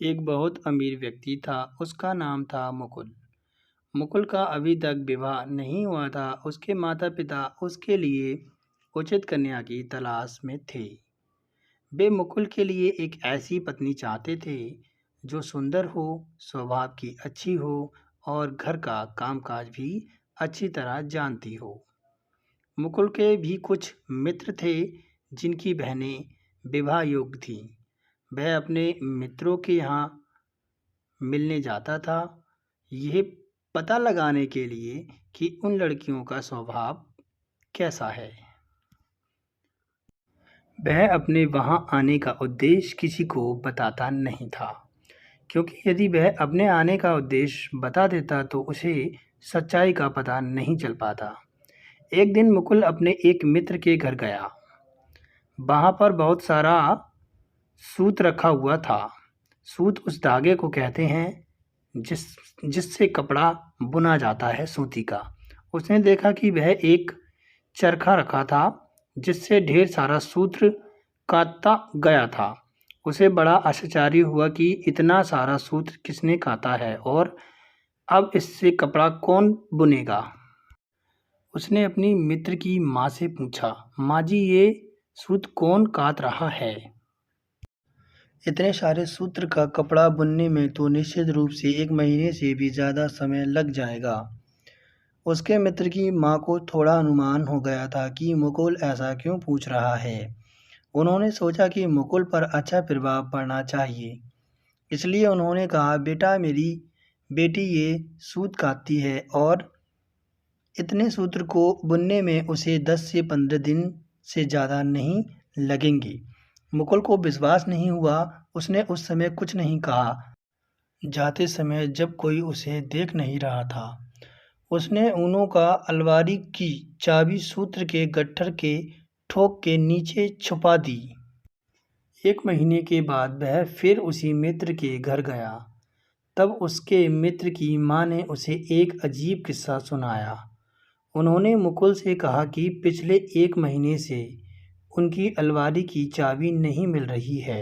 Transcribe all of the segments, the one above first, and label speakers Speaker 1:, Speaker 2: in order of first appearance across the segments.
Speaker 1: एक बहुत अमीर व्यक्ति था। उसका नाम था मुकुल। मुकुल का अभी तक विवाह नहीं हुआ था। उसके माता पिता उसके लिए उचित कन्या की तलाश में थे। वे मुकुल के लिए एक ऐसी पत्नी चाहते थे जो सुंदर हो, स्वभाव की अच्छी हो और घर का कामकाज भी अच्छी तरह जानती हो। मुकुल के भी कुछ मित्र थे जिनकी बहनें विवाह योग्य थीं। वह अपने मित्रों के यहाँ मिलने जाता था, यह पता लगाने के लिए कि उन लड़कियों का स्वभाव कैसा है। वह अपने वहाँ आने का उद्देश्य किसी को बताता नहीं था, क्योंकि यदि वह अपने आने का उद्देश्य बता देता तो उसे सच्चाई का पता नहीं चल पाता। एक दिन मुकुल अपने एक मित्र के घर गया। वहाँ पर बहुत सारा सूत रखा हुआ था। सूत उस धागे को कहते हैं जिससे कपड़ा बुना जाता है, सूती का। उसने देखा कि वह एक चरखा रखा था जिससे ढेर सारा सूत्र काता गया था। उसे बड़ा आश्चर्य हुआ कि इतना सारा सूत्र किसने काता है और अब इससे कपड़ा कौन बुनेगा। उसने अपनी मित्र की माँ से पूछा, माँ जी, ये सूत कौन कात रहा है? इतने सारे सूत्र का कपड़ा बुनने में तो निश्चित रूप से 1 महीने से भी ज़्यादा समय लग जाएगा। उसके मित्र की माँ को थोड़ा अनुमान हो गया था कि मुकुल ऐसा क्यों पूछ रहा है। उन्होंने सोचा कि मुकुल पर अच्छा प्रभाव पड़ना चाहिए, इसलिए उन्होंने कहा, बेटा, मेरी बेटी ये सूत कातती है और इतने सूत्र को बुनने में उसे 10 से 15 दिन से ज़्यादा नहीं लगेंगे। मुकुल को विश्वास नहीं हुआ। उसने उस समय कुछ नहीं कहा। जाते समय जब कोई उसे देख नहीं रहा था, उसने ऊनों का अलमारी की चाबी सूत्र के गट्ठर के ठोक के नीचे छुपा दी। 1 महीने के बाद वह फिर उसी मित्र के घर गया। तब उसके मित्र की माँ ने उसे एक अजीब किस्सा सुनाया। उन्होंने मुकुल से कहा कि पिछले 1 महीने से उनकी अलमारी की चाबी नहीं मिल रही है।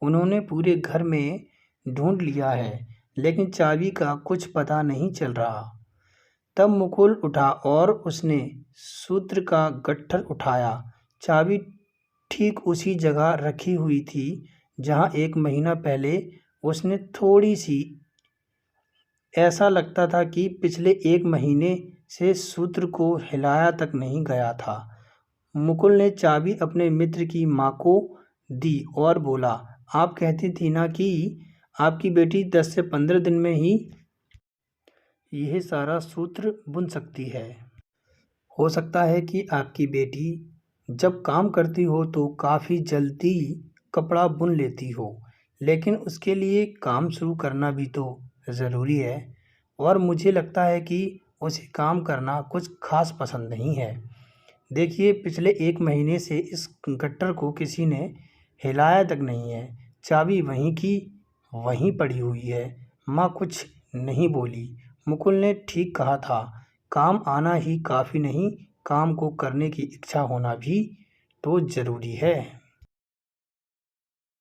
Speaker 1: उन्होंने पूरे घर में ढूंढ लिया है, लेकिन चाबी का कुछ पता नहीं चल रहा। तब मुकुल उठा और उसने सूत्र का गट्ठर उठाया। चाबी ठीक उसी जगह रखी हुई थी जहां 1 महीना पहले उसने थोड़ी सी ऐसा लगता था कि पिछले 1 महीने से सूत्र को हिलाया तक नहीं गया था। मुकुल ने चाबी अपने मित्र की माँ को दी और बोला, आप कहती थी ना कि आपकी बेटी 10 से 15 दिन में ही यह सारा सूत्र बुन सकती है। हो सकता है कि आपकी बेटी जब काम करती हो तो काफ़ी जल्दी कपड़ा बुन लेती हो, लेकिन उसके लिए काम शुरू करना भी तो ज़रूरी है। और मुझे लगता है कि उसे काम करना कुछ खास पसंद नहीं है। देखिए, पिछले 1 महीने से इस गट्ठर को किसी ने हिलाया तक नहीं है। चाबी वहीं की वहीं पड़ी हुई है। माँ कुछ नहीं बोली। मुकुल ने ठीक कहा था, काम आना ही काफ़ी नहीं, काम को करने की इच्छा होना भी तो ज़रूरी है।